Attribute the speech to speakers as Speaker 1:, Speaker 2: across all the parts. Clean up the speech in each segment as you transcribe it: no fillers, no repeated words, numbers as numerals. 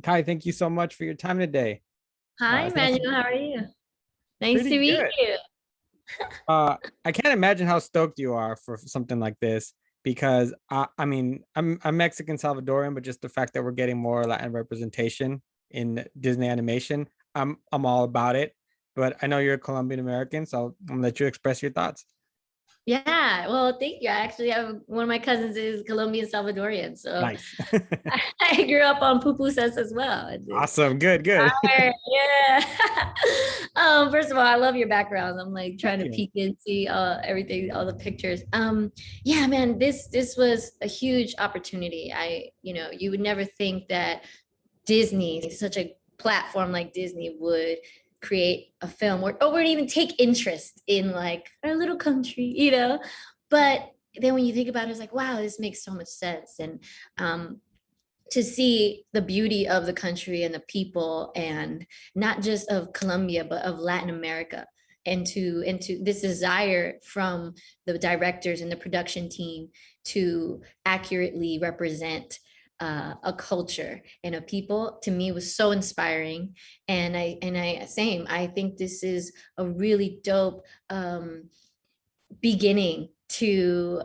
Speaker 1: Kai, thank you so much for your time today.
Speaker 2: Hi,
Speaker 1: It's nice,
Speaker 2: Emmanuel. How are you? Nice
Speaker 1: pretty
Speaker 2: to meet
Speaker 1: good.
Speaker 2: you.
Speaker 1: I can't imagine how stoked you are for something like this because I'm Mexican Salvadoran, but just the fact that we're getting more Latin representation in Disney animation, I'm all about it. But I know you're a Colombian American, so I'm gonna let you express your thoughts.
Speaker 2: Yeah, well, thank you. I actually have one of my cousins is Colombian Salvadorian, so
Speaker 1: Nice.
Speaker 2: I grew up on pupusas as well. It's
Speaker 1: Awesome. Good, good.
Speaker 2: fire. Yeah. First of all, I love your background. I'm like trying
Speaker 1: Thank
Speaker 2: to
Speaker 1: you.
Speaker 2: peek and see everything, all the pictures. Yeah, man, this was a huge opportunity. You would never think that Disney, such a platform like Disney, would create a film or would even take interest in like our little country, But then when you think about it, it's like, wow, this makes so much sense. And to see the beauty of the country and the people, and not just of Colombia, but of Latin America. And to this desire from the directors and the production team to accurately represent a culture and a people, to me was so inspiring. And I think this is a really dope beginning to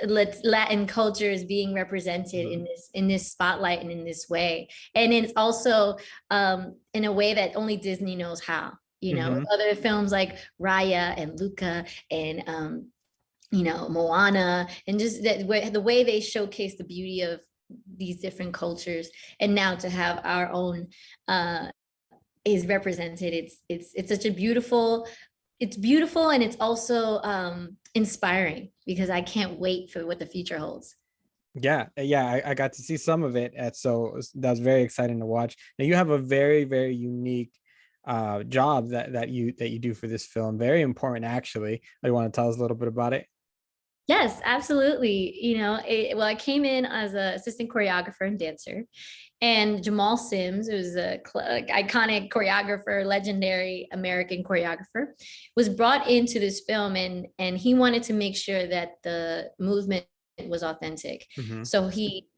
Speaker 2: Latin cultures being represented
Speaker 1: Mhm.
Speaker 2: in this spotlight and in this way. And it's also in a way that only Disney knows how.
Speaker 1: Mhm.
Speaker 2: Other films like Raya and Luca and Moana, and just the way they showcase the beauty of these different cultures, and now to have our own uh, is represented. It's such a beautiful, it's beautiful, and it's also inspiring because I can't wait for what the future holds.
Speaker 1: Yeah, I got to see some of it, and so that was very exciting to watch. Now you have a very, very unique job that you do for this film. Very important, actually. You want to tell us a little bit about it?
Speaker 2: Yes, absolutely. Well, I came in as an assistant choreographer and dancer, and Jamal Sims, who's a iconic choreographer, legendary American choreographer, was brought into this film, and he wanted to make sure that the movement was authentic.
Speaker 1: Hmm.
Speaker 2: So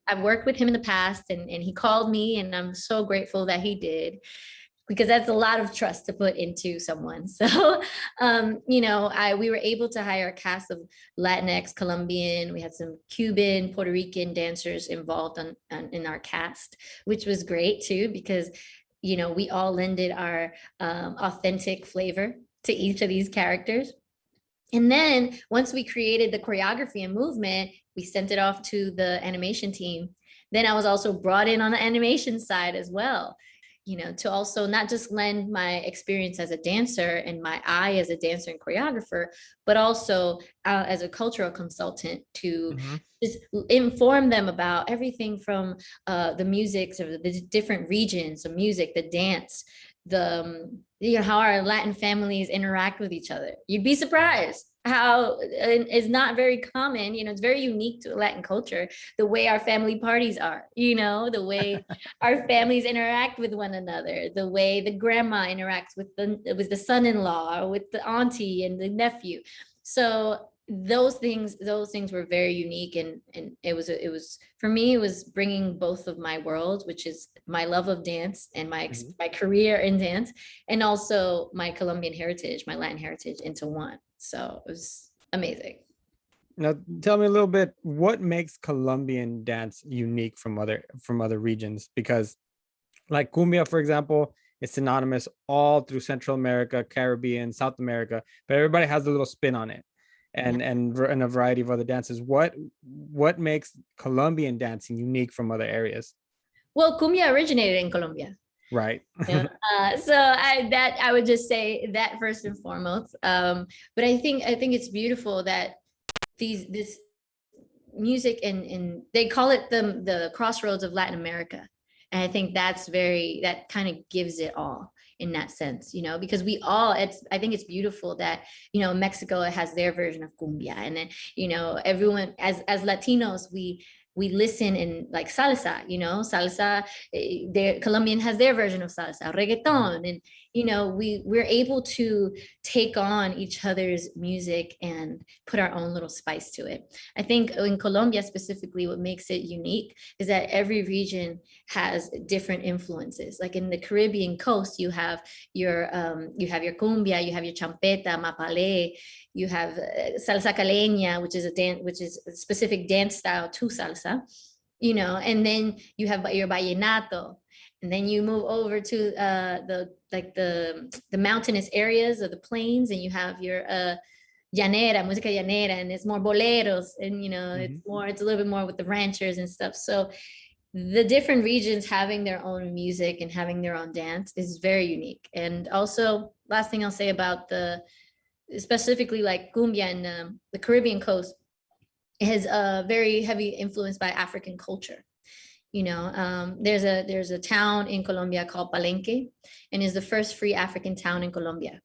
Speaker 2: I've worked with him in the past, and he called me, and I'm so grateful that he did, because that's a lot of trust to put into someone. So, we were able to hire a cast of Latinx, Colombian. We had some Cuban, Puerto Rican dancers involved in our cast, which was great too, because we all lended our authentic flavor to each of these characters. And then once we created the choreography and movement, we sent it off to the animation team. Then I was also brought in on the animation side as well, to also not just lend my experience as a dancer and my eye as a dancer and choreographer, but also as a cultural consultant to
Speaker 1: Hmm.
Speaker 2: just inform them about everything from the music, so the different regions, the music, the dance, how our Latin families interact with each other. You'd be surprised how it's not very common. It's very unique to Latin culture, the way our family parties are, the way our families interact with one another, the way the grandma interacts with the son-in-law or with the auntie and the nephew. So those things were very unique, and it was for me, it was bringing both of my worlds, which is my love of dance and
Speaker 1: Hmm.
Speaker 2: my career in dance, and also my Colombian heritage, my Latin heritage, into one. So it was amazing.
Speaker 1: Now, tell me a little bit, what makes Colombian dance unique from other regions? Because like cumbia, for example, is synonymous all through Central America, Caribbean, South America, but everybody has a little spin on it,
Speaker 2: Yeah.
Speaker 1: and a variety of other dances. What makes Colombian dancing unique from other areas?
Speaker 2: Well, cumbia originated in Colombia.
Speaker 1: Right.
Speaker 2: So I would just say that first and foremost. But I think it's beautiful that this music, and they call it the crossroads of Latin America. And I think that kind of gives it all in that sense, because I think it's beautiful that, Mexico has their version of cumbia. And then, everyone as Latinos, we listen in like salsa, salsa, Colombian has their version of salsa, reggaeton. And, we're able to take on each other's music and put our own little spice to it. I think in Colombia specifically, what makes it unique is that every region has different influences. Like in the Caribbean coast, you have your cumbia, you have your champeta, mapalé, you have salsa caleña, which is a specific dance style to salsa, and then you have your vallenato, and then you move over to the mountainous areas of the plains, and you have your llanera, música llanera, and it's more boleros, and it's a little bit more with the ranchers and stuff. So the different regions having their own music and having their own dance is very unique. And also, last thing I'll say about specifically like cumbia and the Caribbean coast, is a very heavy influence by African culture. There's a town in Colombia called Palenque, and is the first free African town in Colombia.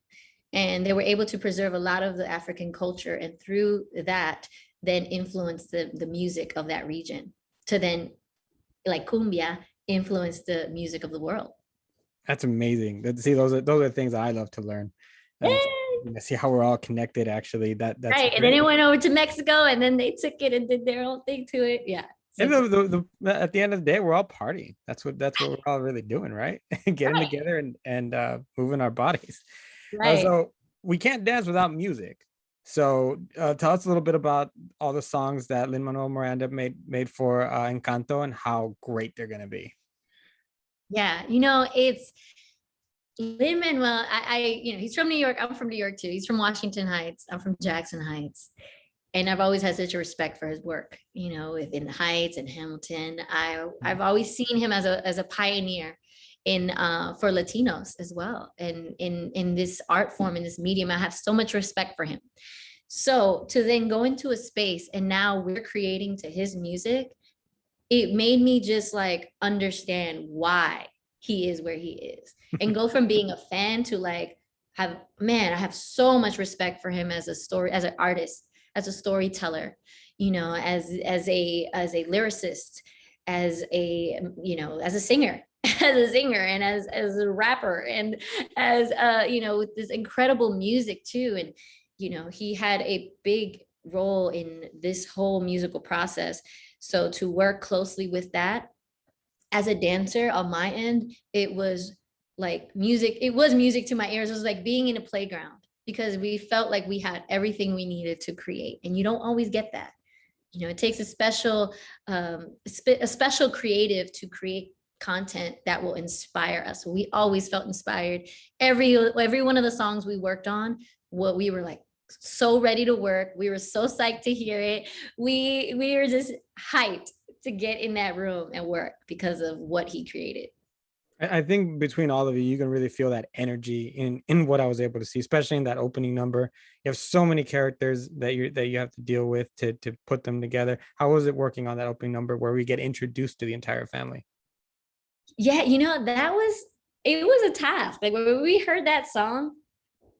Speaker 2: And they were able to preserve a lot of the African culture, and through that, then influence the music of that region to then, like cumbia, influence the music of the world.
Speaker 1: That's amazing. See, those are things I love to learn. See how we're all connected. Actually, that's
Speaker 2: right. Great. And then it went over to Mexico, and then they took it and did their own thing to it. Yeah.
Speaker 1: And at the end of the day, we're all partying. That's what we're all really doing, right? Getting together and moving our bodies. Right. So we can't dance without music. So tell us a little bit about all the songs that Lin-Manuel Miranda made for Encanto, and how great they're going to be.
Speaker 2: Yeah, it's Lin-Manuel. He's from New York. I'm from New York too. He's from Washington Heights. I'm from Jackson Heights. And I've always had such a respect for his work, within the Heights and Hamilton. I've always seen him as a pioneer for Latinos as well. And in this art form, in this medium, I have so much respect for him. So to then go into a space and now we're creating to his music, it made me just like understand why he is where he is, and go from being a fan to like I have so much respect for him as an artist, as a storyteller, as a lyricist, as a singer, and as a rapper, and as with this incredible music too. And he had a big role in this whole musical process. So to work closely with that as a dancer on my end, it was like music. It was music to my ears. It was like being in a playground, because we felt like we had everything we needed to create. And you don't always get that. It takes a special creative to create content that will inspire us. We always felt inspired. Every one of the songs we worked on, what we were like so ready to work. We were so psyched to hear it. We were just hyped to get in that room and work because of what he created.
Speaker 1: I think between all of you, you can really feel that energy in what I was able to see, especially in that opening number. You have so many characters that you have to deal with to put them together. How was it working on that opening number where we get introduced to the entire family?
Speaker 2: Yeah, it was a task. Like when we heard that song,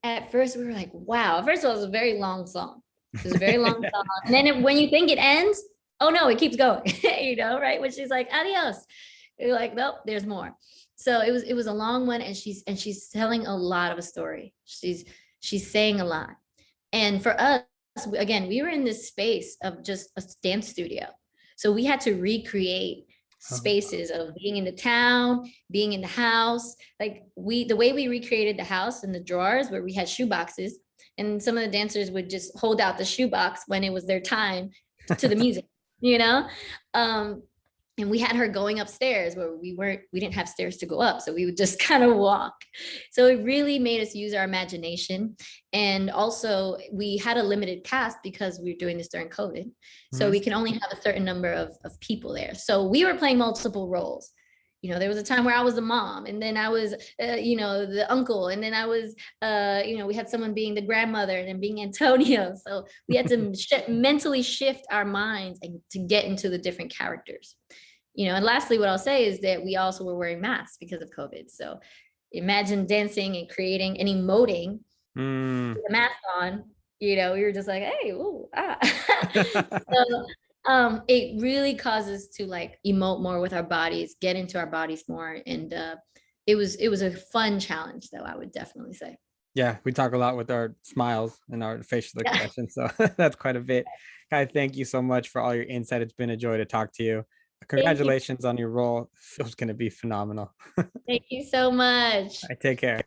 Speaker 2: at first we were like, wow. First of all, it was a very long song. It was a very long song. And then when you think it ends, oh no, it keeps going, right? When she's like, adios. You're like, nope, there's more. So it was a long one, and she's telling a lot of a story. She's saying a lot. And for us, again, we were in this space of just a dance studio. So we had to recreate spaces of being in the town, being in the house. Like the way we recreated the house and the drawers, where we had shoe boxes, and some of the dancers would just hold out the shoe box when it was their time to the music, and we had her going upstairs where we didn't have stairs to go up. So we would just kind of walk. So it really made us use our imagination. And also we had a limited cast because we were doing this during COVID. So we can only have a certain number of people there. So we were playing multiple roles. There was a time where I was the mom, and then I was, the uncle, and then I was, we had someone being the grandmother and then being Antonio. So we had to mentally shift our minds and to get into the different characters. And lastly, what I'll say is that we also were wearing masks because of COVID. So imagine dancing and creating and emoting with a mask on. We were just like, hey, ooh, ah. So It really causes to like emote more with our bodies, get into our bodies more, and it was a fun challenge, though, I would definitely say.
Speaker 1: Yeah, we talk a lot with our smiles and our facial
Speaker 2: Yeah.
Speaker 1: expressions, so that's quite a bit. Kai, thank you so much for all your insight. It's been a joy to talk to you.
Speaker 2: Thank you.
Speaker 1: Congratulations on your role. It was going to be phenomenal.
Speaker 2: Thank you so much.
Speaker 1: I take care.